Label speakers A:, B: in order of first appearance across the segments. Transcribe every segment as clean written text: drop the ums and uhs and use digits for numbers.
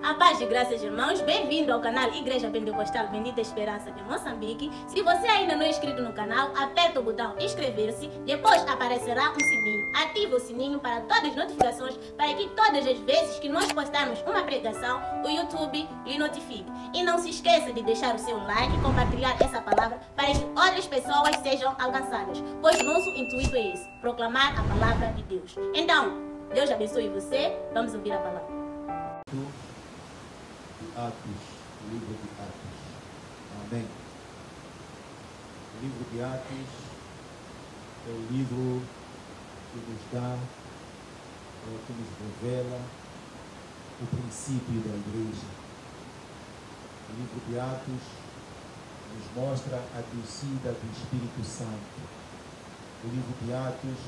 A: A paz de graças, irmãos. Bem-vindo ao canal Igreja Pentecostal Bendita Esperança de Moçambique. Se você ainda não é inscrito no canal, aperta o botão inscrever-se. Depois aparecerá um sininho. Ative o sininho para todas as notificações, para que todas as vezes que nós postarmos uma pregação, o YouTube lhe notifique. E não se esqueça de deixar o seu like e compartilhar essa palavra para que outras pessoas sejam alcançadas. Pois nosso intuito é esse, proclamar a palavra de Deus. Então, Deus abençoe você. Vamos ouvir a palavra.
B: Atos, o livro de Atos. Amém. O livro de Atos é o livro que nos dá, que nos revela o princípio da igreja. O livro de Atos nos mostra a descida do Espírito Santo. O livro de Atos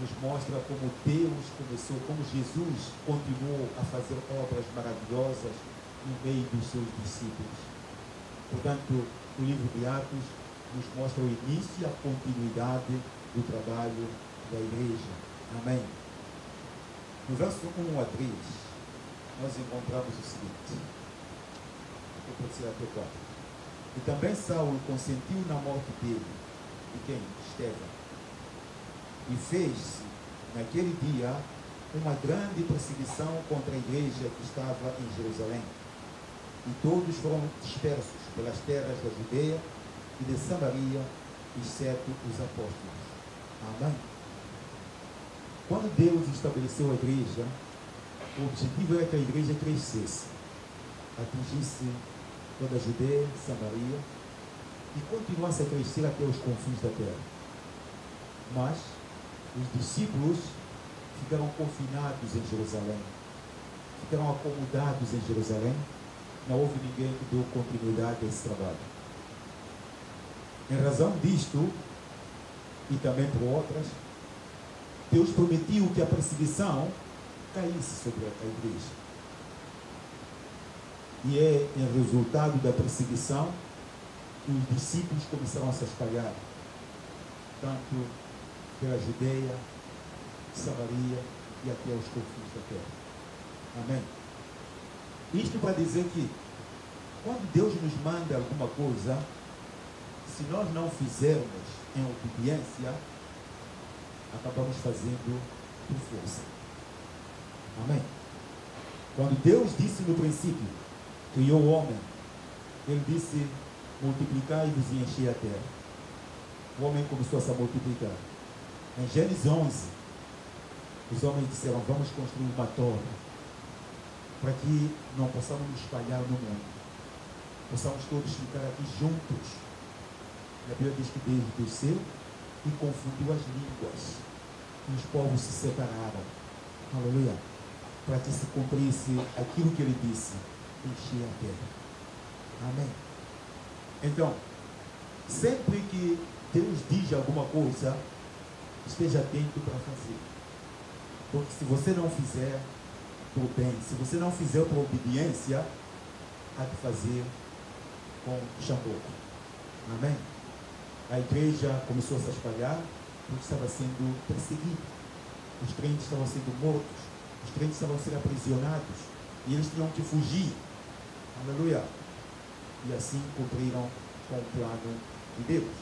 B: nos mostra como Deus começou, como Jesus continuou a fazer obras maravilhosas no meio dos seus discípulos. Portanto, o livro de Atos nos mostra o início e a continuidade do trabalho da igreja. Amém. No verso 1 a 3, nós encontramos o seguinte, pode ser até 4. E também Saulo consentiu na morte dele, de quem? Estevão. E fez-se, naquele dia, uma grande perseguição contra a igreja que estava em Jerusalém. E todos foram dispersos pelas terras da Judeia e de Samaria, exceto os apóstolos. Amém? Quando Deus estabeleceu a igreja, o objetivo era que a igreja crescesse, atingisse toda a Judeia, Samaria e continuasse a crescer até os confins da terra. Mas os discípulos ficaram confinados em Jerusalém, ficaram acomodados em Jerusalém. Não houve ninguém que deu continuidade a esse trabalho. Em razão disto, e também por outras, Deus prometeu que a perseguição caísse sobre a igreja. E é em resultado da perseguição que os discípulos começaram a se espalhar, tanto pela Judeia, Samaria e até os confins da terra. Amém? Isto para dizer que, quando Deus nos manda alguma coisa, se nós não fizermos em obediência, acabamos fazendo por força. Amém? Quando Deus disse no princípio, criou o homem, Ele disse, multiplicai-vos e enchei a terra. O homem começou a se multiplicar. Em Gênesis 11, os homens disseram, vamos construir uma torre, para que não possamos nos espalhar no mundo, possamos todos ficar aqui juntos. A Bíblia diz que Deus desceu e confundiu as línguas, e os povos se separaram. Aleluia! Para que se cumprisse aquilo que ele disse, encher a terra. Amém? Então, sempre que Deus diz alguma coisa, esteja atento para fazer. Porque se você não fizer por bem, se você não fizer por obediência, há de fazer com chamboco. Amém? A igreja começou a se espalhar porque estava sendo perseguida. Os crentes estavam sendo mortos, os crentes estavam sendo aprisionados e eles tinham que fugir. Aleluia! E assim cumpriram com o plano de Deus.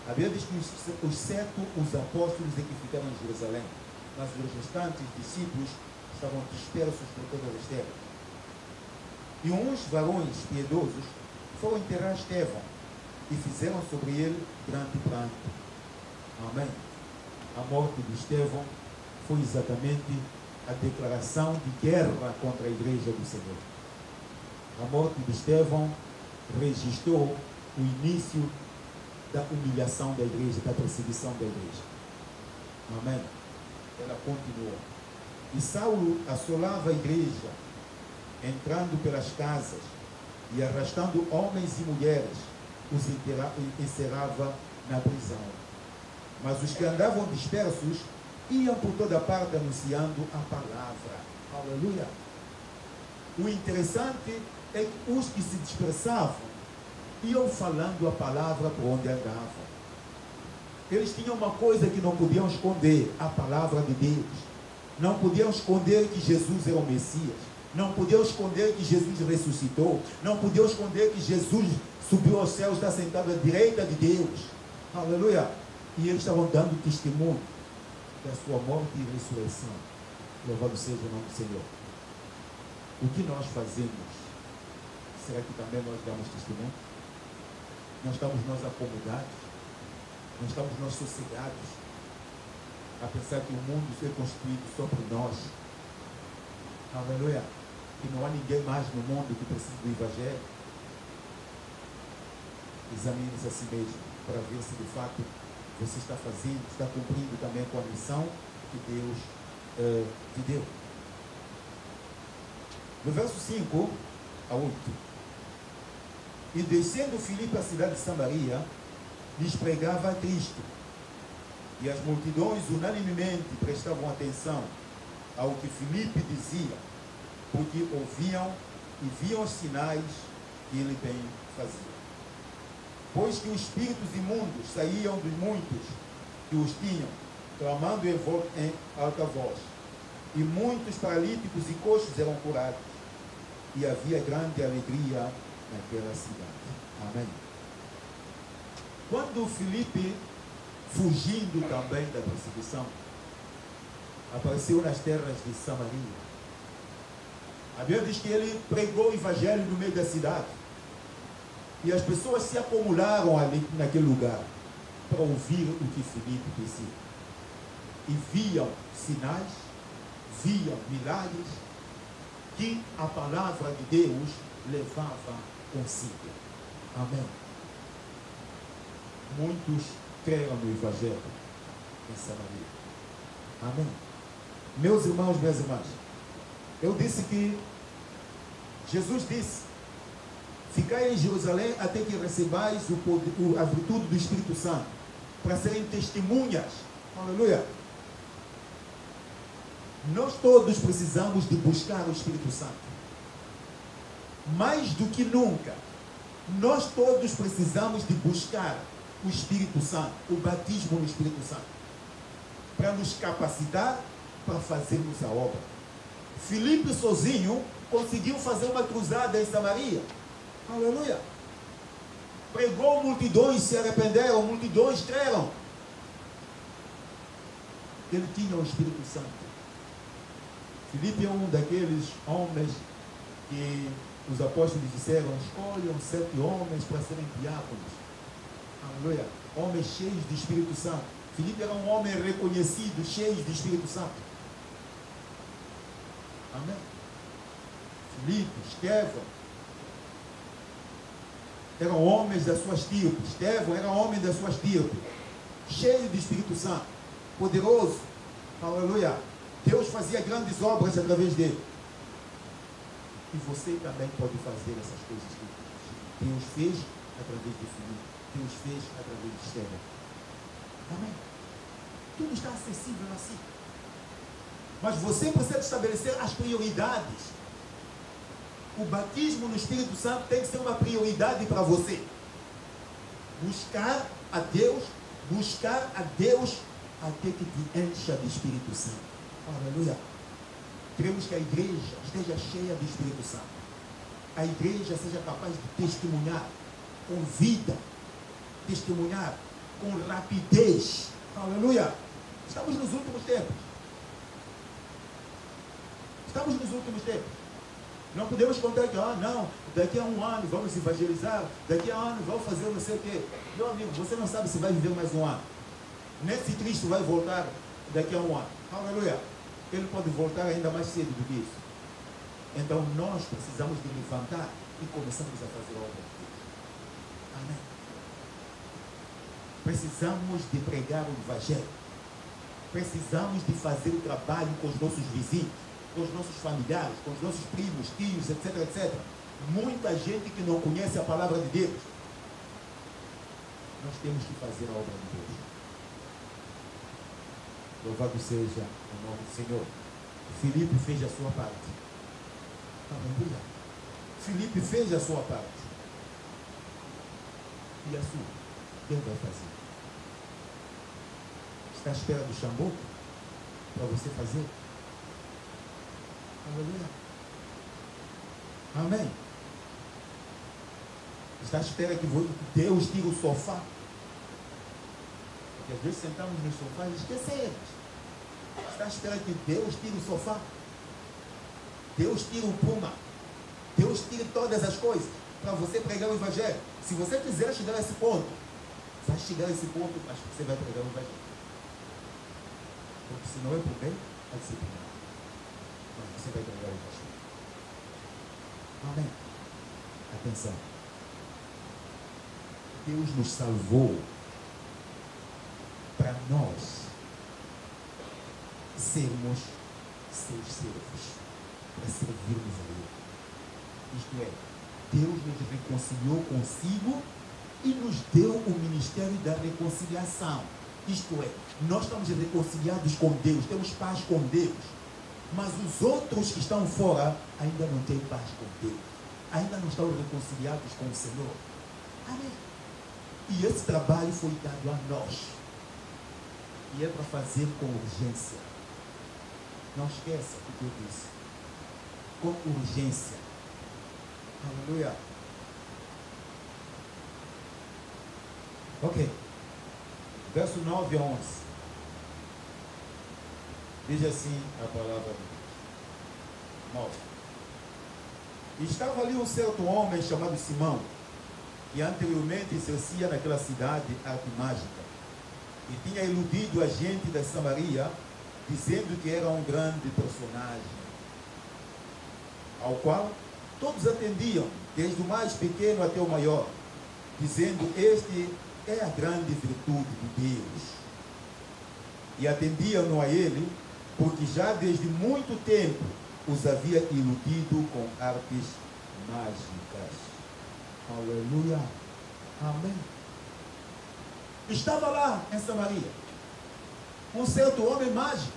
B: A Bíblia diz que os apóstolos é que ficaram em Jerusalém, mas os restantes discípulos estavam dispersos por todas as terras. E uns varões piedosos foram enterrar Estevão e fizeram sobre ele grande pranto. Amém? A morte de Estevão foi exatamente a declaração de guerra contra a igreja do Senhor. A morte de Estevão registrou o início da humilhação da igreja, da perseguição da igreja. Amém? Ela continuou. E Saulo assolava a igreja, entrando pelas casas e arrastando homens e mulheres, os encerrava na prisão. Mas os que andavam dispersos iam por toda parte anunciando a palavra. Aleluia! O interessante é que os que se dispersavam iam falando a palavra por onde andavam. Eles tinham uma coisa que não podiam esconder, a palavra de Deus. Não podiam esconder que Jesus era o Messias. Não podiam esconder que Jesus ressuscitou. Não podiam esconder que Jesus subiu aos céus, está sentado à direita de Deus. Aleluia. E eles estavam dando testemunho da sua morte e ressurreição. Louvado seja o nome do Senhor. O que nós fazemos? Será que também nós damos testemunho? Não estamos nós acomodados? Não estamos nós sossegados? A pensar que o mundo foi construído só por nós. Aleluia. Que não há ninguém mais no mundo que precise do Evangelho. Examine-se a si mesmo para ver se de fato você está fazendo, está cumprindo também com a missão que Deus te deu. No verso 5 a 8. E descendo Filipe à cidade de Samaria, lhes pregava a Cristo. E as multidões unanimemente prestavam atenção ao que Filipe dizia, porque ouviam e viam os sinais que ele bem fazia. Pois que os espíritos imundos saíam dos muitos que os tinham, clamando em alta voz. E muitos paralíticos e coxos eram curados. E havia grande alegria naquela cidade. Amém. Quando Filipe, fugindo também da perseguição, apareceu nas terras de Samaria, a Bíblia diz que ele pregou o evangelho no meio da cidade. E as pessoas se acumularam ali naquele lugar para ouvir o que Filipe dizia. E viam sinais, viam milagres que a palavra de Deus levava consigo. Amém. Muitos creram no Evangelho em Samaria. Amém. Meus irmãos, minhas irmãs, eu disse que Jesus disse: ficai em Jerusalém até que recebais a virtude do Espírito Santo, para serem testemunhas. Aleluia. Nós todos precisamos de buscar o Espírito Santo. Mais do que nunca, nós todos precisamos de buscar o Espírito Santo, o batismo no Espírito Santo, para nos capacitar para fazermos a obra. Filipe sozinho conseguiu fazer uma cruzada em Samaria. Aleluia. Pregou, multidões se arrependeram, multidões creram. Ele tinha o Espírito Santo. Filipe é um daqueles homens que os apóstolos disseram: escolham 7 homens para serem diáconos. Aleluia. Homens cheios de Espírito Santo. Filipe era um homem reconhecido, cheio de Espírito Santo. Amém. Filipe, Estevão, eram homens das suas estirpes. Estevão era homem das suas estirpes, cheio de Espírito Santo, poderoso. Aleluia. Deus fazia grandes obras através dele. E você também pode fazer essas coisas que Deus fez através de Filipe. Deus fez através de Estevão. Amém. Tudo está acessível assim. Mas você precisa estabelecer as prioridades. O batismo no Espírito Santo tem que ser uma prioridade para você. Buscar a Deus até que te encha de Espírito Santo. Aleluia. Queremos que a igreja esteja cheia de Espírito Santo. A igreja seja capaz de testemunhar com vida, testemunhar com rapidez. Aleluia. Estamos nos últimos tempos. Estamos nos últimos tempos. Não podemos contar que, não, daqui a 1 ano vamos evangelizar, daqui a 1 ano vamos fazer não sei o quê. Meu amigo, você não sabe se vai viver mais 1 ano. Nem se Cristo vai voltar daqui a 1 ano. Aleluia. Ele pode voltar ainda mais cedo do que isso. Então nós precisamos de levantar e começarmos a fazer a obra de Deus. Amém. Precisamos de pregar o Evangelho. Precisamos de fazer o trabalho com os nossos vizinhos, com os nossos familiares, com os nossos primos, tios, etc, etc. Muita gente que não conhece a palavra de Deus. Nós temos que fazer a obra de Deus. Louvado seja o nome do Senhor. Filipe fez a sua parte. Aleluia. Filipe fez a sua parte. E a sua? Quem vai fazer? Está à espera do chamou para você fazer? Aleluia. Amém? Está à espera que Deus tire o sofá? Porque às vezes sentamos nos sofás e esquecemos. Está à espera que Deus tire o sofá? Deus tire o puma? Deus tire todas as coisas para você pregar o Evangelho? Se você quiser chegar a esse ponto, vai chegar a esse ponto, mas você vai pregar o Evangelho. Porque se não é por bem, vai ser por mal. Mas você vai pregar o Evangelho. Amém? Atenção. Deus nos salvou para nós sermos seus servos, para servirmos a Ele. Isto é, Deus nos reconciliou consigo e nos deu o ministério da reconciliação. Isto é, nós estamos reconciliados com Deus, temos paz com Deus, mas os outros que estão fora ainda não têm paz com Deus, ainda não estão reconciliados com o Senhor. Amém? E esse trabalho foi dado a nós. E é para fazer com urgência. Não esqueça o que eu disse. Com urgência. Aleluia. Ok. Verso 9 a 11. Diz assim a palavra de Deus. 9. E estava ali um certo homem chamado Simão, que anteriormente exercia naquela cidade arte mágica, e tinha iludido a gente da Samaria, dizendo que era um grande personagem, ao qual todos atendiam, desde o mais pequeno até o maior, dizendo: este é a grande virtude de Deus. E atendiam-no a ele, porque já desde muito tempo os havia iludido com artes mágicas. Aleluia. Amém. Estava lá em Samaria um certo homem mágico.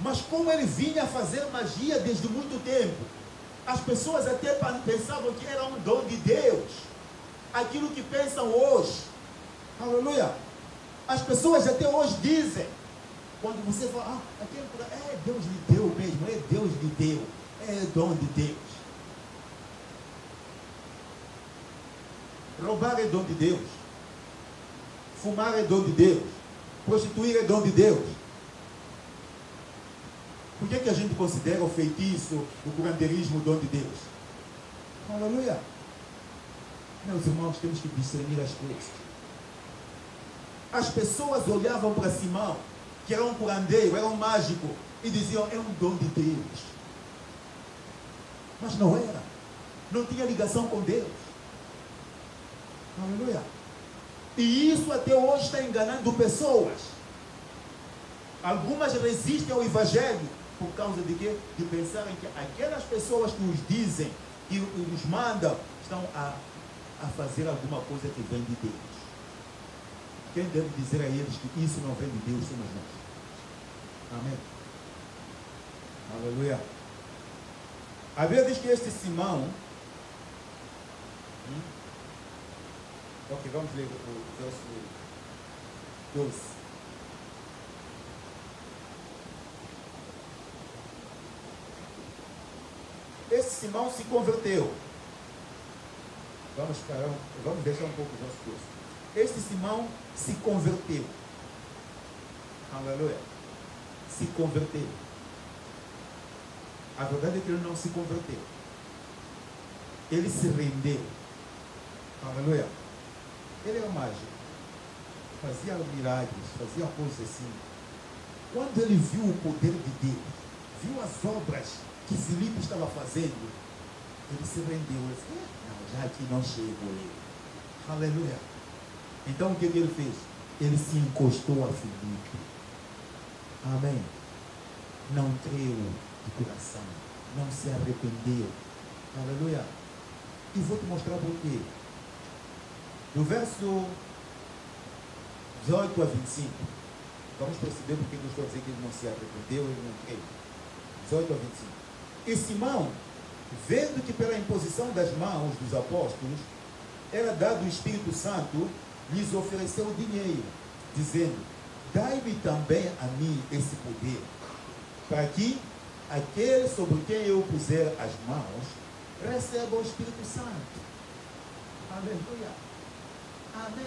B: Mas como ele vinha fazer magia desde muito tempo, as pessoas até pensavam que era um dom de Deus. Aquilo que pensam hoje. Aleluia. As pessoas até hoje dizem, quando você fala, aquele Deus lhe deu mesmo, é Deus lhe deu, é dom de Deus. Roubar é dom de Deus. Fumar é dom de Deus. Prostituir é dom de Deus. Por que a gente considera o feitiço, o curanderismo dom de Deus? Aleluia. Meus irmãos, temos que discernir as coisas. As pessoas olhavam para Simão, que era um curandeiro, era um mágico, e diziam: é um dom de Deus. Mas não era. Não tinha ligação com Deus. Aleluia. E isso até hoje está enganando pessoas. Algumas resistem ao Evangelho por causa de quê? De pensarem que aquelas pessoas que os dizem e os mandam estão a fazer alguma coisa que vem de Deus. Quem deve dizer a eles que isso não vem de Deus somos nós. Amém. Aleluia. A Bíblia diz que este Simão... Ok, vamos ler o verso 12. Esse Simão se converteu. Vamos deixar um pouco o verso 12. Este Simão se converteu. Aleluia. Se converteu. A verdade é que ele não se converteu. Ele se rendeu. Aleluia. Ele era mágico, fazia milagres, fazia coisas assim. Quando ele viu o poder de Deus, viu as obras que Filipe estava fazendo, ele se rendeu. Ele disse: não, já aqui não chego ele. Aleluia. Então o que ele fez? Ele se encostou a Filipe. Amém. Não creu de coração, não se arrependeu. Aleluia. E vou te mostrar por quê. Do verso 18 a 25, vamos perceber porque eu estou a dizer que ele não se arrependeu, ele não creu. 18 a 25. E Simão, vendo que pela imposição das mãos dos apóstolos era dado o Espírito Santo, lhes ofereceu dinheiro, dizendo: dai-me também a mim esse poder, para que, aquele sobre quem eu puser as mãos, receba o Espírito Santo. Aleluia. Amém.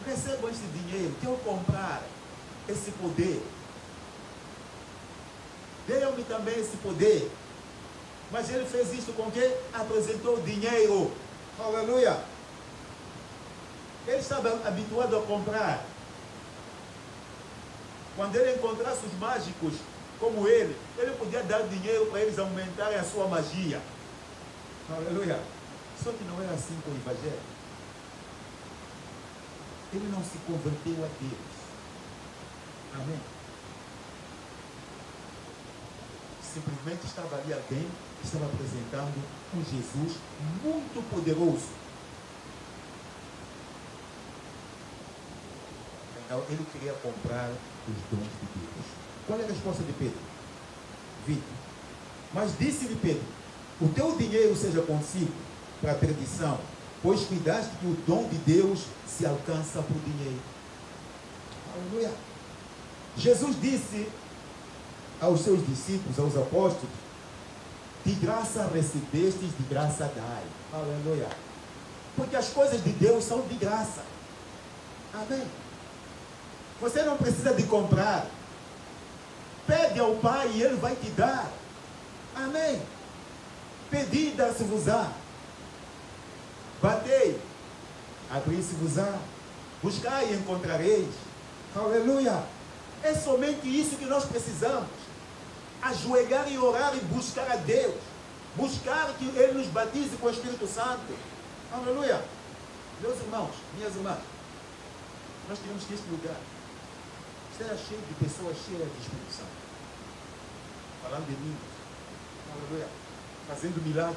B: Receba esse dinheiro, que eu comprar esse poder. Deu-me também esse poder. Mas ele fez isso com quem? Apresentou dinheiro. Aleluia. Ele estava habituado a comprar. Quando ele encontrasse os mágicos como ele podia dar dinheiro para eles aumentarem a sua magia. Aleluia. Só que não era assim com o Evangelho. Ele não se converteu a Deus. Amém. Simplesmente estava ali alguém que estava apresentando um Jesus muito poderoso. Então ele queria comprar os dons de Deus. Qual é a resposta de Pedro? Vite. Mas disse-lhe Pedro: o teu dinheiro seja consigo para a perdição, pois cuidaste que o dom de Deus se alcança por dinheiro. Aleluia. Jesus disse aos seus discípulos, aos apóstolos: de graça recebestes, de graça dai. Aleluia. Porque as coisas de Deus são de graça. Amém. Você não precisa de comprar. Pede ao Pai e Ele vai te dar. Amém. Pedi e dar-se-vos-á. Batei, abri-se-vos-á. Buscai e encontrareis. Aleluia. É somente isso que nós precisamos. Ajoelhar e orar e buscar a Deus. Buscar que Ele nos batize com o Espírito Santo. Aleluia. Meus irmãos, minhas irmãs, nós tivemos que este lugar será cheio de pessoas cheias de Espírito Santo. Falando de mim. Aleluia. Fazendo milagres.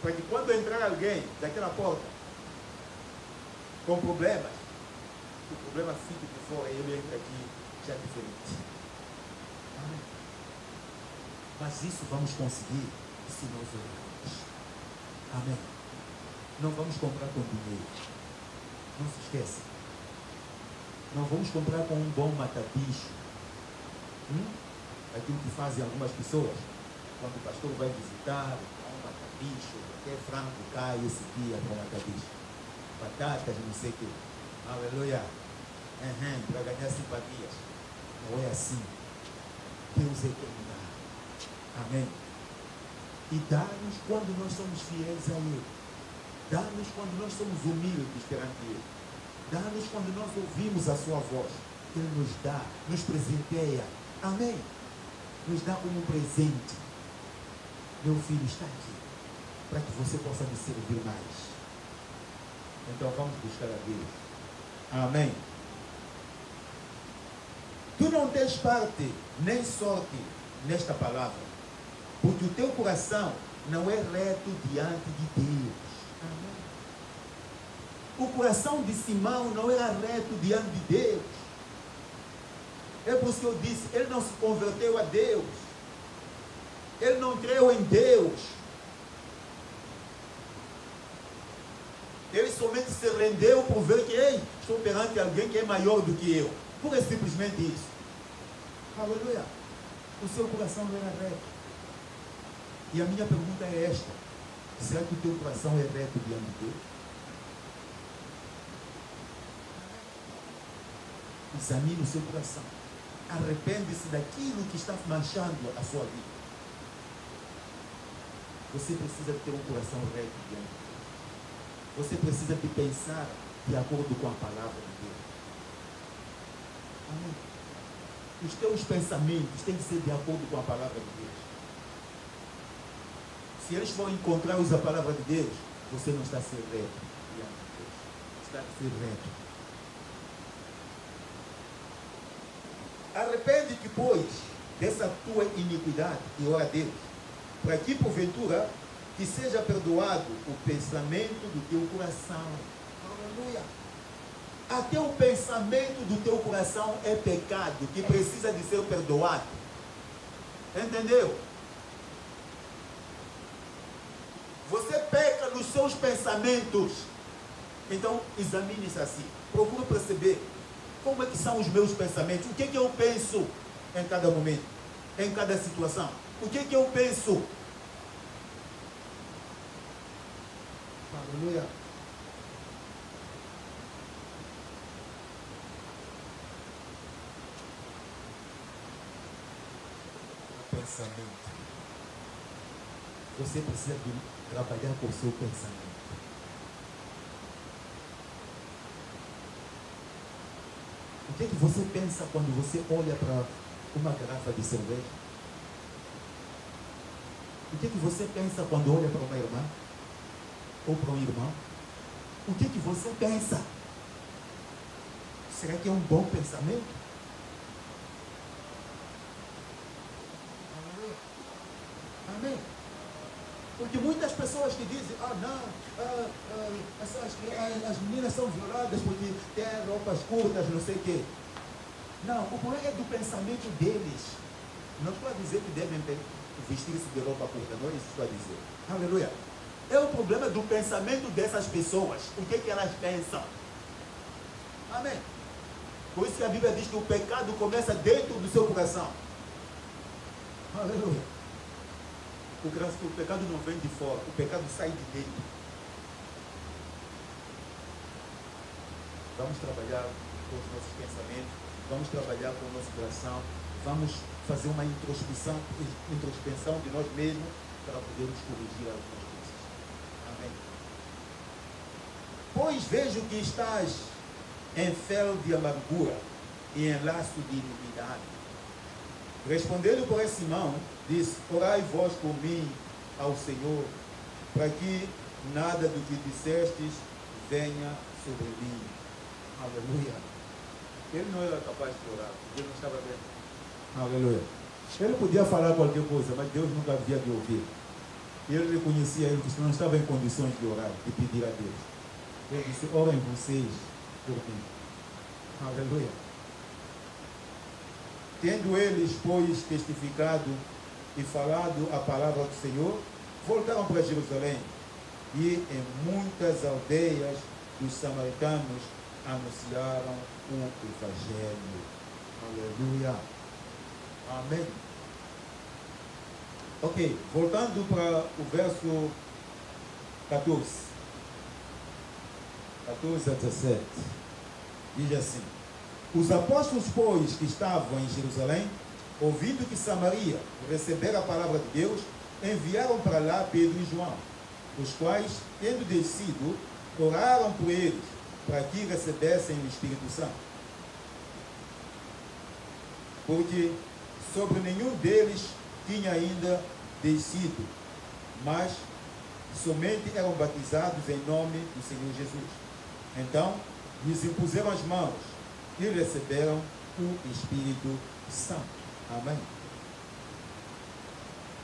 B: Para que quando entrar alguém daquela porta com problemas, o problema fique de fora e ele entra aqui já diferente. Amém. Mas isso vamos conseguir se nós orarmos. Amém. Não vamos comprar com dinheiro. Não se esqueça. Não vamos comprar com um bom mata-bicho. Aquilo que fazem algumas pessoas. Quando o pastor vai visitar, um mata-bicho, até frango cai esse dia para o mata-bicho. Batatas, não sei o quê. Aleluia. Para ganhar simpatias. Não é assim. Deus é terminar. Amém. E dá-nos quando nós somos fiéis a Ele. Dá-nos quando nós somos humildes perante Ele. Dá-nos quando nós ouvimos a sua voz. Ele nos dá, nos presenteia. Amém. Nos dá como um presente. Meu filho está aqui, para que você possa me servir mais. Então vamos buscar a Deus. Amém. Tu não tens parte nem sorte nesta palavra, porque o teu coração não é reto diante de Deus. Amém. O coração de Simão não era reto diante de Deus. É por isso que eu disse, ele não se converteu a Deus. Ele não creu em Deus. Ele somente se rendeu por ver que, ei, estou perante alguém que é maior do que eu. Pura e simplesmente isso. Aleluia. O seu coração não era reto. E a minha pergunta é esta: será que o teu coração é reto diante de Deus? Examine o seu coração. Arrepende-se daquilo que está manchando a sua vida. Você precisa ter um coração reto diante de Deus. Você precisa de pensar de acordo com a palavra de Deus. Amém. Os teus pensamentos têm que ser de acordo com a palavra de Deus. Se eles forem contrários à palavra de Deus, você não está a ser reto diante de Deus. Está a ser reto. Arrepende-te, pois, dessa tua iniquidade e ora a Deus, para que, porventura, que seja perdoado o pensamento do teu coração. Aleluia. Até o pensamento do teu coração é pecado, que precisa de ser perdoado. Entendeu? Você peca nos seus pensamentos. Então, examine-se assim. Procure perceber como é que são os meus pensamentos? O que é que eu penso em cada momento, em cada situação? O que é que eu penso? Aleluia. O pensamento. Você precisa de trabalhar com o seu pensamento. O que é que você pensa quando você olha para uma garrafa de cerveja? O que é que você pensa quando olha para uma irmã? Ou para um irmão? O que é que você pensa? Será que é um bom pensamento? Amém? Porque muitas pessoas que dizem, as meninas são violadas porque têm roupas curtas, não sei o quê. Não, o problema é do pensamento deles. Não estou a dizer que devem vestir-se de roupa curta, não é isso que estou a dizer. Aleluia. É o problema do pensamento dessas pessoas. O que é que elas pensam? Amém. Por isso que a Bíblia diz que o pecado começa dentro do seu coração. Aleluia. O pecado não vem de fora, o pecado sai de dentro. Vamos trabalhar com os nossos pensamentos, vamos trabalhar com o nosso coração, vamos fazer uma introspecção de nós mesmos para podermos corrigir algumas coisas. Amém. Pois vejo que estás em fel de amargura e em laço de iniquidade. Respondendo por Simão, disse: orai vós por mim ao Senhor, para que nada do que dissestes venha sobre mim. Aleluia. Ele não era capaz de orar, porque ele não estava bem. Aleluia. Ele podia falar qualquer coisa, mas Deus nunca havia de ouvir. E ele reconhecia que não estava em condições de orar, de pedir a Deus. Ele disse: orem vocês por mim. Aleluia. Tendo eles, pois, testificado e falado a palavra do Senhor, voltaram para Jerusalém e em muitas aldeias dos samaritanos anunciaram o Evangelho. Aleluia. Amém. Ok, voltando para o verso 14 a 17, diz assim: os apóstolos, pois, que estavam em Jerusalém, ouvindo que Samaria recebera a palavra de Deus, enviaram para lá Pedro e João, os quais, tendo descido, oraram por eles, para que recebessem o Espírito Santo. Porque sobre nenhum deles tinha ainda descido, mas somente eram batizados em nome do Senhor Jesus. Então, lhes impuseram as mãos e receberam o Espírito Santo. Amém.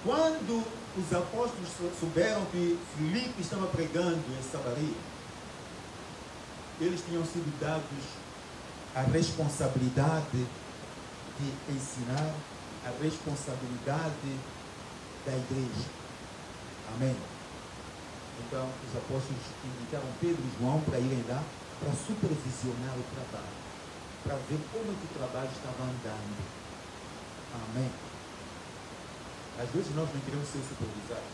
B: Quando os apóstolos souberam que Filipe estava pregando em Samaria, eles tinham sido dados a responsabilidade de ensinar, a responsabilidade da igreja. Amém. Então, os apóstolos indicaram Pedro e João para irem lá para supervisionar o trabalho, para ver como é que o trabalho estava andando. Amém. Às vezes nós não queremos ser supervisados.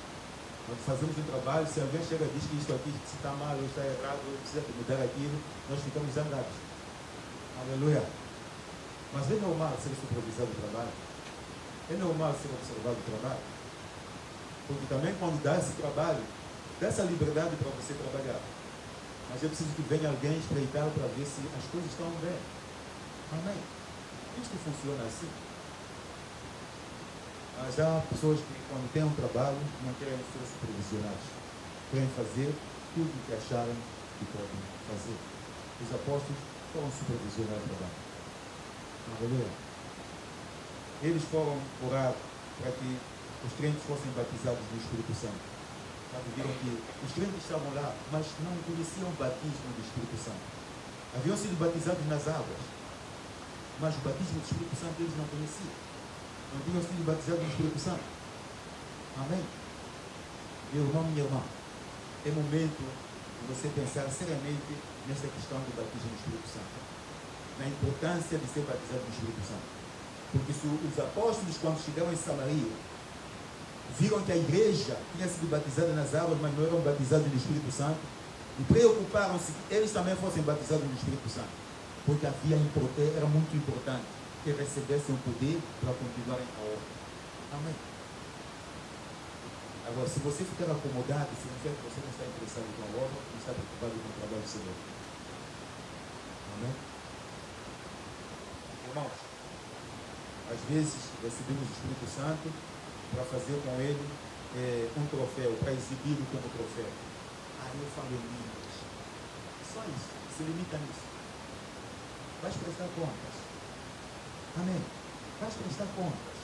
B: Quando fazemos um trabalho, se alguém chega e diz que isto aqui está mal ou está errado, ou precisa mudar aquilo, nós ficamos zangados. Aleluia. Mas é normal ser supervisado o trabalho. É normal ser observado o trabalho. Porque também quando dá esse trabalho, dá essa liberdade para você trabalhar. Mas eu preciso que venha alguém espreitar para ver se as coisas estão bem. Amém. Isto funciona assim. Mas há pessoas que, quando têm um trabalho, não querem ser supervisionados. Querem fazer tudo o que acharem que podem fazer. Os apóstolos foram supervisionar o trabalho. Aleluia. Eles foram orar para que os crentes fossem batizados no Espírito Santo. Mas viram que os crentes estavam lá, mas não conheciam o batismo do Espírito Santo. Haviam sido batizados nas águas, mas o batismo do Espírito Santo eles não conheciam. Não tinham sido batizados no Espírito Santo. Amém? Meu irmão, minha irmã, é momento de você pensar seriamente nesta questão do batismo do Espírito Santo. na importância de ser batizado no Espírito Santo. Porque se os apóstolos, quando chegaram em Samaria, viram que a igreja tinha sido batizada nas águas, mas não eram batizados no Espírito Santo, e preocuparam-se que eles também fossem batizados no Espírito Santo, porque era muito importante que recebessem o poder para continuarem a obra. Amém. Agora, se você ficar acomodado, significa que você não está interessado com a obra, não está preocupado com o trabalho do Senhor. Amém? Irmãos, às vezes recebemos o Espírito Santo para fazer com ele um troféu, para exibir-o como troféu. Eu falo em línguas. Só isso, se limita nisso. Vais prestar contas. Amém? Vais prestar contas.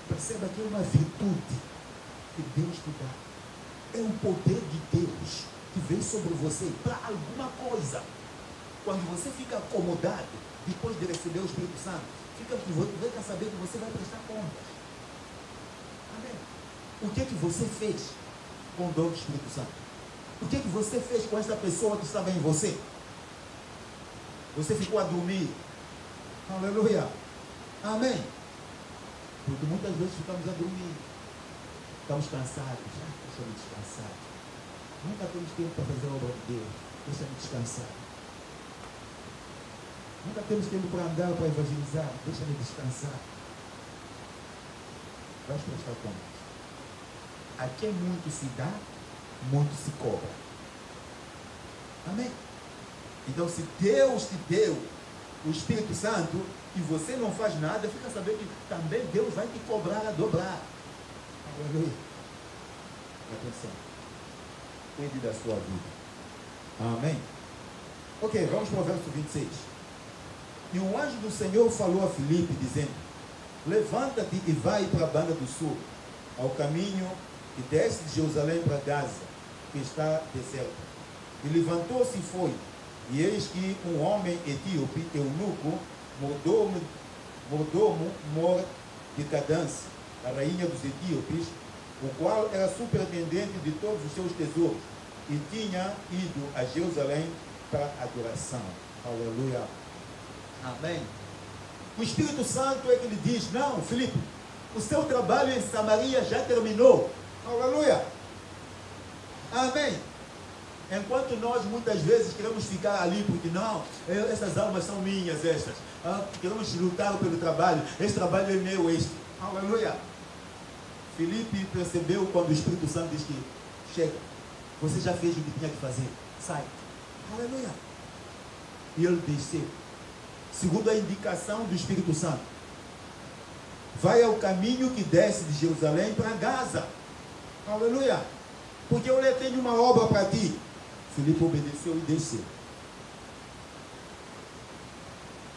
B: Perceba que é uma virtude que Deus te dá. É um poder de Deus que vem sobre você para alguma coisa. Quando você fica acomodado, depois de receber o Espírito Santo, fica saber que você vai prestar contas. Amém? O que você fez com o dom do Espírito Santo? O que você fez com essa pessoa que estava em você? Você ficou a dormir? Aleluia! Amém! Porque muitas vezes ficamos a dormir. Estamos cansados. Deixa-me descansar. Nunca temos tempo para fazer a obra de Deus. Deixa-me descansar. Nunca temos tempo para andar, para evangelizar. Deixa-me descansar. Vais prestar contas. A quem muito se dá, muito se cobra. Amém? Então, se Deus te deu o Espírito Santo e você não faz nada, fica sabendo que também Deus vai te cobrar a dobrar. Aleluia. Atenção. Cuide da sua vida. Amém? Ok, vamos para o verso 26. E um anjo do Senhor falou a Filipe, dizendo: levanta-te e vai para a banda do sul, ao caminho que desce de Jerusalém para Gaza, que está deserta. E levantou-se e foi. E eis que um homem etíope, eunuco, mordomo mor de Cadance, a rainha dos etíopes, o qual era superintendente de todos os seus tesouros, e tinha ido a Jerusalém para adoração. Aleluia. Amém. O Espírito Santo é que lhe diz: não, Filipe, o seu trabalho em Samaria já terminou. Aleluia. Amém. Enquanto nós muitas vezes queremos ficar ali porque não, essas almas são minhas, estas. Queremos lutar pelo trabalho. Esse trabalho é meu, este. Aleluia. Filipe percebeu quando o Espírito Santo diz que chega, você já fez o que tinha que fazer, sai. Aleluia. E ele desceu, segundo a indicação do Espírito Santo. Vai ao caminho que desce de Jerusalém para Gaza. Aleluia. Porque eu lhe tenho uma obra para ti. Filipe obedeceu e desceu.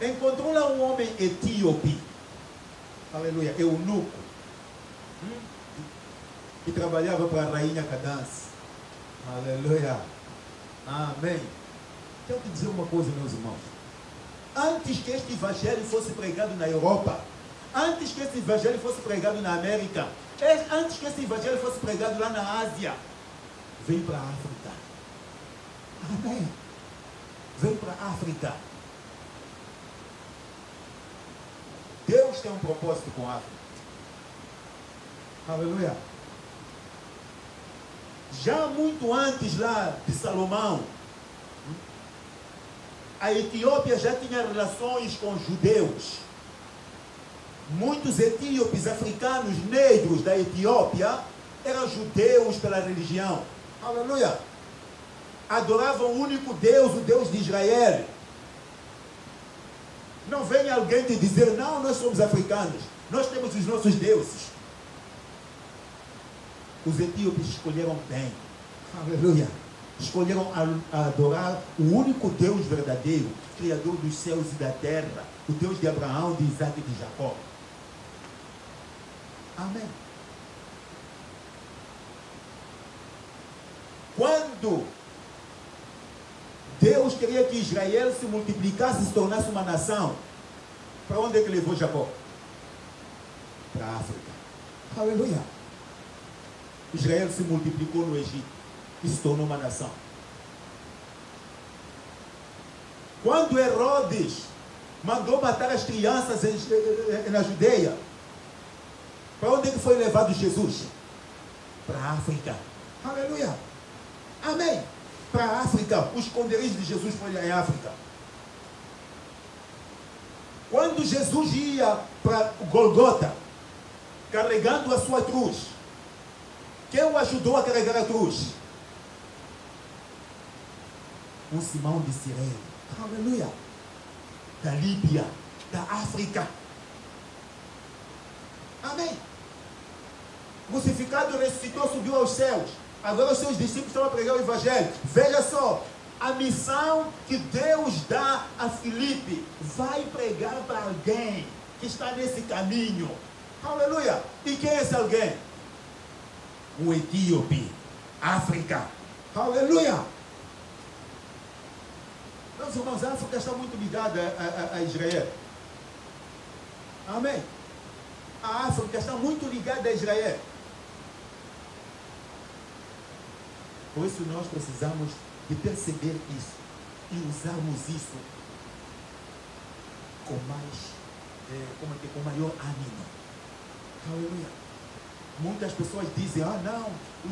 B: Encontrou lá um homem etíope. Aleluia. Eunuco. Que trabalhava para a rainha Cadance. Aleluia. Amém. Quero te dizer uma coisa, meus irmãos. Antes que este evangelho fosse pregado na Europa, antes que este evangelho fosse pregado na América, antes que este evangelho fosse pregado lá na Ásia, veio para a África. Amém. Veio para a África. Deus tem um propósito com a África. Aleluia. Já muito antes lá de Salomão, a Etiópia já tinha relações com os judeus. Muitos etíopes, africanos, negros da Etiópia eram judeus pela religião. Aleluia. Adoravam o único Deus, o Deus de Israel. Não vem alguém te dizer: não, nós somos africanos, nós temos os nossos deuses. Os etíopes escolheram bem. Aleluia. Escolheram adorar o único Deus verdadeiro, Criador dos céus e da terra, o Deus de Abraão, de Isaac e de Jacó. Amém. Quando Deus queria que Israel se multiplicasse e se tornasse uma nação, para onde é que levou Jacó? Para a África. Aleluia. Israel se multiplicou no Egito e se tornou uma nação. Quando Herodes mandou matar as crianças na Judeia, para onde é que foi levado Jesus? Para a África. Aleluia. Amém. Para a África. O esconderijo de Jesus foi em África. Quando Jesus ia para Golgota, carregando a sua cruz, quem o ajudou a carregar a cruz? Um Simão de Cirene. Aleluia. Da Líbia, da África. Amém. Crucificado, ressuscitou, subiu aos céus. Agora os seus discípulos estão a pregar o Evangelho. Veja só, a missão que Deus dá a Filipe, vai pregar para alguém que está nesse caminho. Aleluia. E quem é esse alguém? O etíope, África. Aleluia. Meus irmãos, a África está muito ligada a Israel. Amém. A África está muito ligada a Israel. Por isso nós precisamos de perceber isso e usarmos isso com com maior ânimo. Aleluia. Muitas pessoas dizem, não,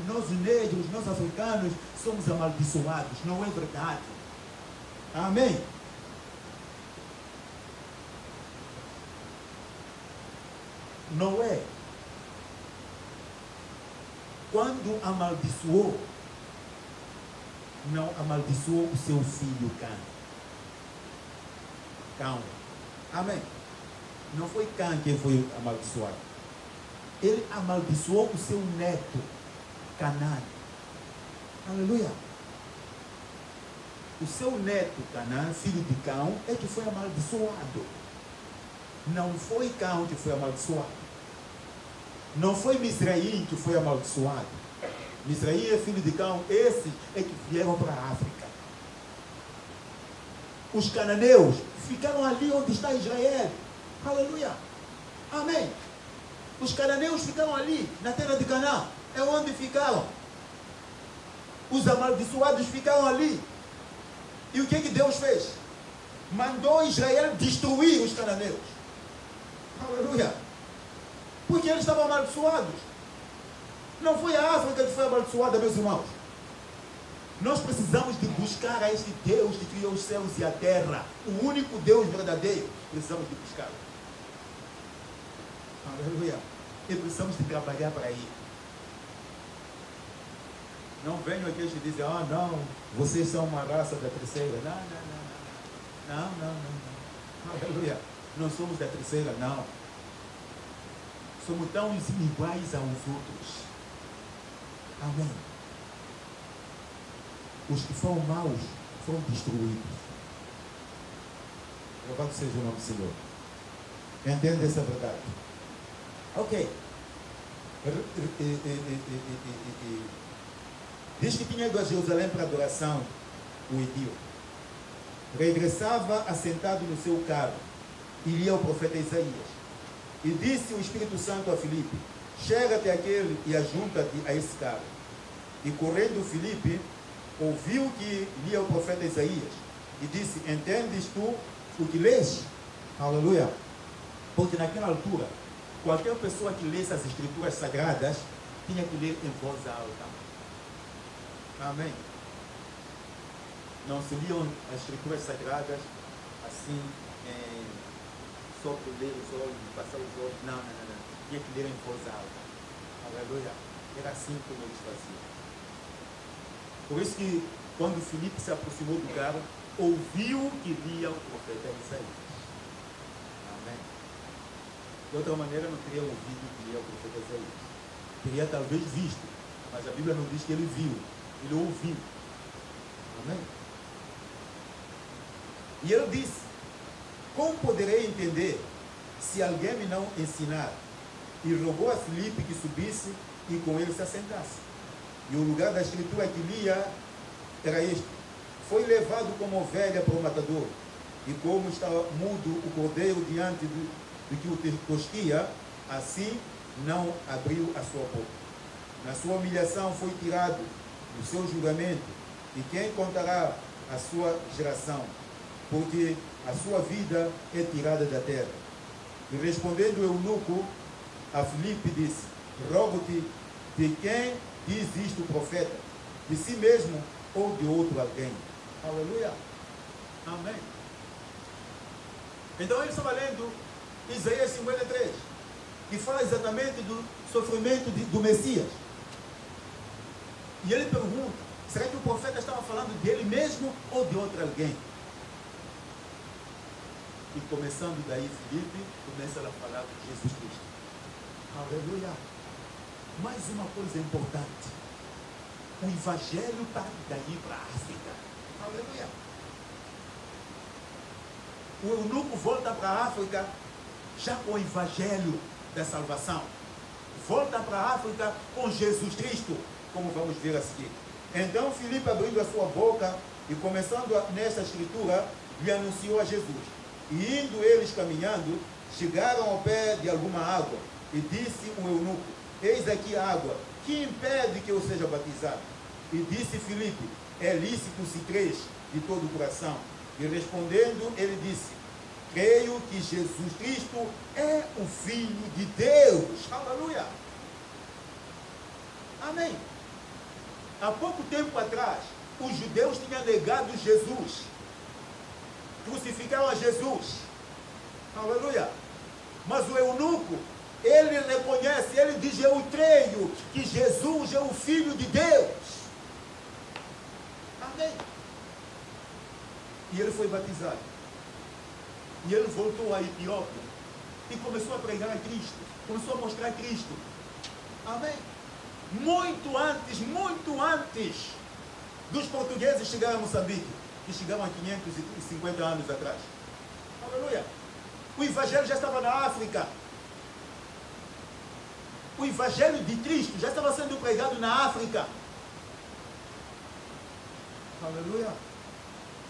B: nós negros, nós africanos somos amaldiçoados. Não é verdade. Amém. Noé, quando amaldiçoou, não amaldiçoou o seu filho Cão. Amém. Não foi Cão quem foi amaldiçoado. Ele amaldiçoou o seu neto, Canaã. Aleluia. O seu neto, Canaã, filho de Cão, é que foi amaldiçoado. Não foi Cão que foi amaldiçoado. Não foi Misraim que foi amaldiçoado. Misraim é filho de Cão. Esses é que vieram para a África. Os cananeus ficaram ali onde está Israel. Aleluia. Amém. Os cananeus ficaram ali, na terra de Canaã. É onde ficaram. Os amaldiçoados ficaram ali. E o que Deus fez? Mandou Israel destruir os cananeus. Aleluia. Porque eles estavam amaldiçoados. Não foi a África que foi amaldiçoada, meus irmãos. Nós precisamos de buscar a este Deus que criou os céus e a terra. O único Deus verdadeiro. Precisamos de buscá-lo. Aleluia. E precisamos de trabalhar para ir. Não venham aqui e dizem, não, vocês são uma raça da terceira. Não. Aleluia. Não somos da terceira, não. Somos tão iguais aos outros. Amém. Os que foram maus foram destruídos. Louvado seja o nome do Senhor. Entende essa verdade? Ok. Diz que tinha ido a Jerusalém para adoração, o etíope. Regressava assentado no seu carro e lia o profeta Isaías. E disse o Espírito Santo a Filipe, chega até aquele e ajunta-te a esse carro. E correndo Filipe, ouviu que lia o profeta Isaías. E disse, entendes tu o que lês? Aleluia. Porque naquela altura, qualquer pessoa que lesse as escrituras sagradas, tinha que ler em voz alta. Amém. Não se liam as escrituras sagradas assim, só por ler os olhos, passar os olhos. Não. Tinha que ler em voz alta. Aleluia. Era assim como eles faziam. Por isso que quando Filipe se aproximou do carro, ouviu que lia o profeta Isaías. Amém. De outra maneira, não teria ouvido que lia o profeta Isaías. Teria talvez visto, mas a Bíblia não diz que ele viu. Ele ouviu. Amém? E ele disse, como poderei entender se alguém me não ensinar? E rogou a Filipe que subisse e com ele se assentasse. E o lugar da escritura que lia era este. Foi levado como ovelha para o matador. E como está mudo o cordeiro diante do que o tosquia, assim não abriu a sua boca. Na sua humilhação foi tirado do seu julgamento. E quem contará a sua geração? porque a sua vida é tirada da terra. E respondendo o eunuco a Filipe disse: rogo-te, de quem diz isto o profeta? De si mesmo ou de outro alguém? Aleluia. Amém. Então ele estava lendo Isaías 53, que fala exatamente do sofrimento do Messias. E ele pergunta: será que o profeta estava falando dele mesmo ou de outro alguém? E começando daí, Filipe começa a falar de Jesus Cristo. Aleluia. Mais uma coisa importante: o evangelho está daí para a África. Aleluia. O eunuco volta para a África já com o evangelho da salvação. Volta para a África com Jesus Cristo, como vamos ver a seguir. Então Filipe, abrindo a sua boca e começando nesta escritura, lhe anunciou a Jesus. E indo eles caminhando, chegaram ao pé de alguma água. E disse o eunuco: eis aqui a água, que impede que eu seja batizado? E disse Filipe: é lícito se crês de todo o coração. E respondendo, ele disse: creio que Jesus Cristo é o Filho de Deus. Aleluia. Amém. Há pouco tempo atrás, os judeus tinham negado Jesus. Crucificaram a Jesus. Aleluia. Mas o eunuco, ele reconhece, ele diz: eu creio que Jesus é o Filho de Deus. Amém. E ele foi batizado. E ele voltou à Etiópia e começou a pregar a Cristo, começou a mostrar Cristo. Amém. Muito antes dos portugueses chegarem a Moçambique, que chegaram há 550 anos atrás. Aleluia. O evangelho já estava na África. O evangelho de Cristo já estava sendo pregado na África. Aleluia.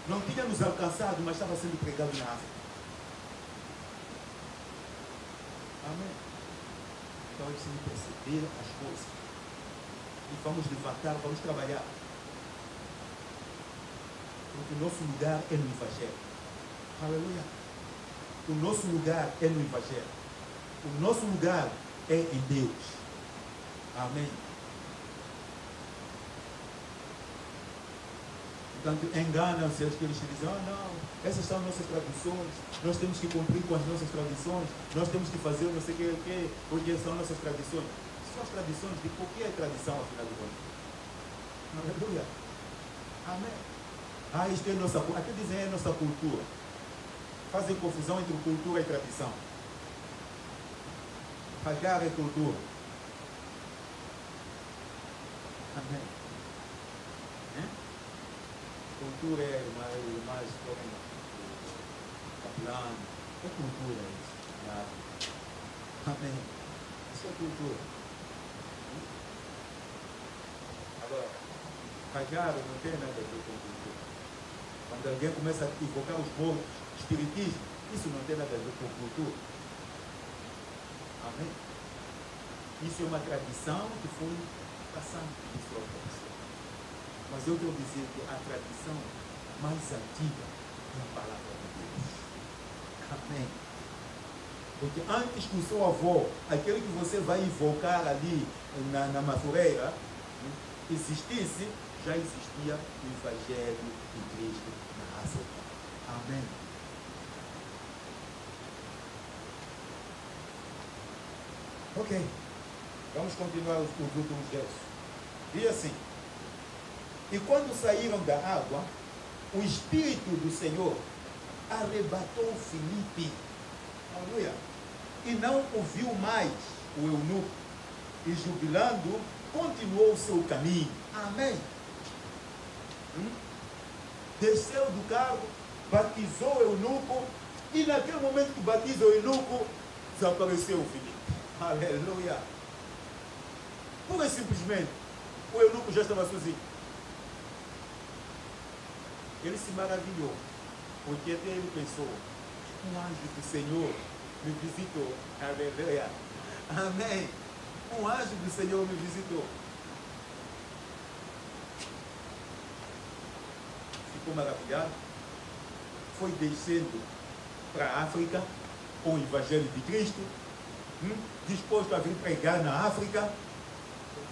B: Não tinha nos alcançado, mas estava sendo pregado na África. Amém. Então é preciso perceber as coisas. E vamos levantar, vamos trabalhar. Porque o nosso lugar é no evangelho. Aleluia. O nosso lugar é no evangelho. O nosso lugar é em Deus. Amém. Portanto, enganam-se aqueles que dizem: não, essas são nossas tradições, nós temos que cumprir com as nossas tradições, nós temos que fazer não sei o que, porque são nossas tradições. São as tradições de qualquer tradição, afinal de contas. Aleluia. Amém. Isto é nossa cultura. Até dizem: é nossa cultura. Fazem confusão entre cultura e tradição. Pagar é cultura. Amém. Cultura é mais capelão. É cultura isso. Amém. Isso é cultura. Agora, pagar não tem nada a ver com cultura. Quando alguém começa a invocar os mortos, espiritismo, isso não tem nada a ver com cultura. Amém? Isso é uma tradição que foi passando de pessoa para pessoa. Mas eu quero dizer que a tradição mais antiga é a palavra de Deus. Amém. Porque antes que o seu avô, aquele que você vai invocar ali na Mafureira, existisse, já existia o Evangelho de Cristo na África. Amém. Ok. Vamos continuar os últimos versos. Diz assim: e quando saíram da água, o Espírito do Senhor arrebatou Filipe. Aleluia. E não ouviu mais o eunuco. E jubilando, continuou o seu caminho. Amém. Desceu do carro, batizou o eunuco. E naquele momento que batiza o eunuco, desapareceu o Filipe. Aleluia. Pura e simplesmente, o eunuco já estava sozinho. Ele se maravilhou, porque até ele pensou: um anjo do Senhor me visitou. Aleluia. Amém. Um anjo do Senhor me visitou. Ficou maravilhado, foi descendo para a África com o Evangelho de Cristo, disposto a vir pregar na África.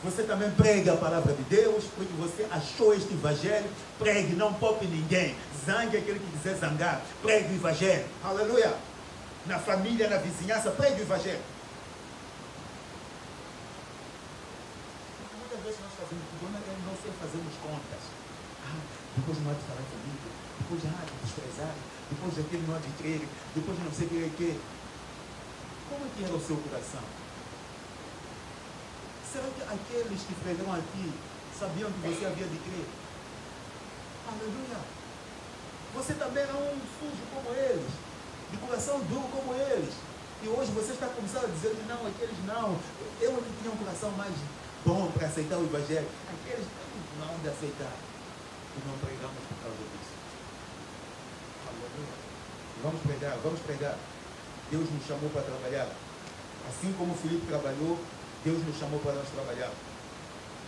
B: Você também prega a palavra de Deus, porque você achou este Evangelho. Pregue, não poupe ninguém. Zangue aquele que quiser zangar. Pregue o Evangelho. Aleluia. Na família, na vizinhança, pregue o Evangelho. Muitas vezes nós fazemos tudo, não sei, fazemos contas. Depois não há de falar comigo, depois não há de desprezar, depois aquele não há de crer, depois não sei o que. Como é que era o seu coração? Será que aqueles que pregaram aqui sabiam que você havia de crer? Aleluia! Você também era um sujo como eles, de coração duro como eles. E hoje você está começando a dizer que não, aqueles não. Eu que tinha um coração mais bom para aceitar o Evangelho. Aqueles não de aceitar. E não pregamos por causa disso. Aleluia! Vamos pregar. Deus nos chamou para trabalhar. Assim como Filipe trabalhou, Deus nos chamou para nós trabalhar.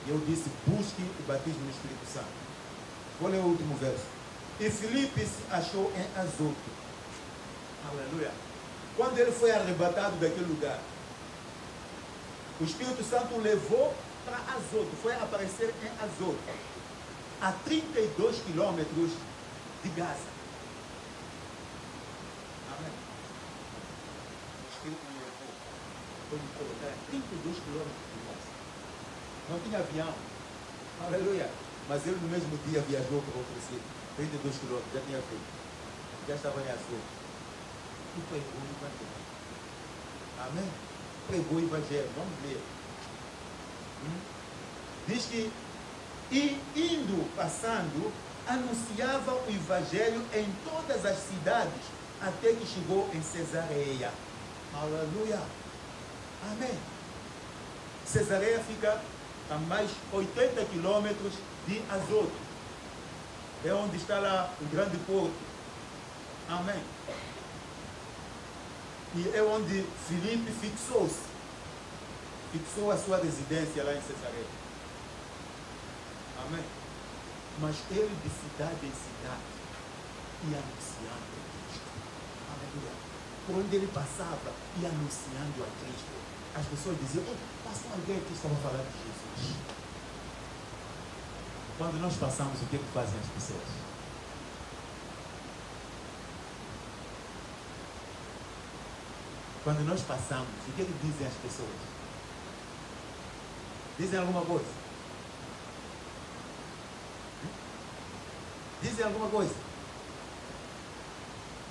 B: E eu disse, busque o batismo no Espírito Santo. Vou ler o último verso. E Filipe se achou em Azoto. Aleluia. Quando ele foi arrebatado daquele lugar, o Espírito Santo o levou para Azoto. Foi aparecer em Azoto, a 32 quilômetros de Gaza. Amém. O Espírito me levou. Foi me colocar a 32 quilômetros de Gaza. Não tinha avião. Aleluia. Mas ele no mesmo dia viajou para outro sítio. 32 quilômetros, já tinha feito. Já estava em Azoto. E pregou o Evangelho. Amém? Pregou o Evangelho. Vamos ler. Diz que, e indo, passando, anunciava o Evangelho em todas as cidades, até que chegou em Cesareia. Aleluia. Amém. Cesareia fica a mais 80 quilômetros de Azoto. É onde está lá o grande porto. Amém. E é onde Filipe fixou-se. Fixou a sua residência lá em Cesareia. Amém. Mas ele de cidade em cidade ia anunciando a Cristo. Aleluia. Por onde ele passava, ia anunciando a Cristo. As pessoas diziam, passou alguém que estava falando de Jesus. Quando nós passamos, o que fazem as pessoas? Quando nós passamos, o que dizem as pessoas? Dizem alguma coisa? Dizem alguma coisa?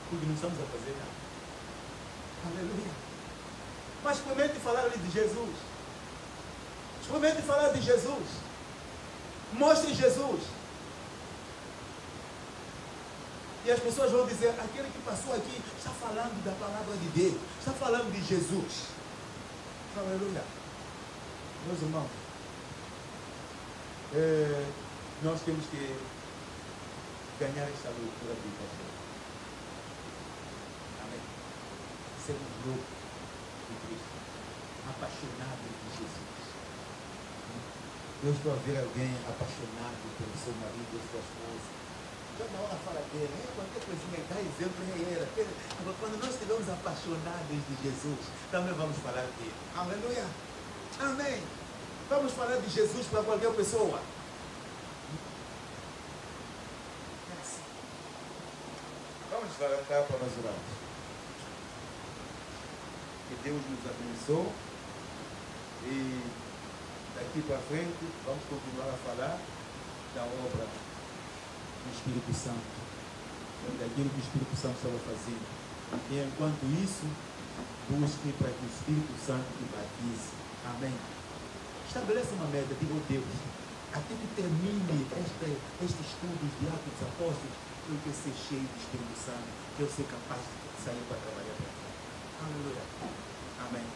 B: Porque não estamos a fazer nada. Aleluia. Mas experimente falar de Jesus. Experimente falar de Jesus. Mostre Jesus. E as pessoas vão dizer, aquele que passou aqui está falando da palavra de Deus. Está falando de Jesus. Aleluia. Meus irmãos, nós temos que ganhar esta leitura do Evangelho. Amém. Sermos loucos de Cristo, apaixonados de Jesus. Eu estou a ver alguém apaixonado pelo seu marido ou sua esposa. Toda hora fala dele, qualquer coisinha, dá exemplo, Agora, quando nós estivermos apaixonados de Jesus, também vamos falar dele. Aleluia. Amém. Vamos falar de Jesus para qualquer pessoa. É assim. Vamos levantar para nós orarmos. Que Deus nos abençoe. E daqui para frente, vamos continuar a falar da obra do Espírito Santo, daquilo que o Espírito Santo estava fazendo. E enquanto isso, busque para que o Espírito Santo te batize. Amém. Estabeleça uma meta, diga, oh Deus, até que termine este estudo de Atos dos Apóstolos, eu quero ser cheio do Espírito Santo, que eu ser capaz de sair para trabalhar para ti. Aleluia. Amém.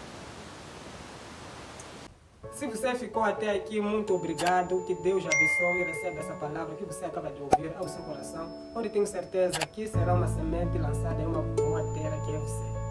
C: Se você ficou até aqui, muito obrigado. Que Deus abençoe e receba essa palavra que você acaba de ouvir ao seu coração, onde tenho certeza que será uma semente lançada em uma boa terra que é você.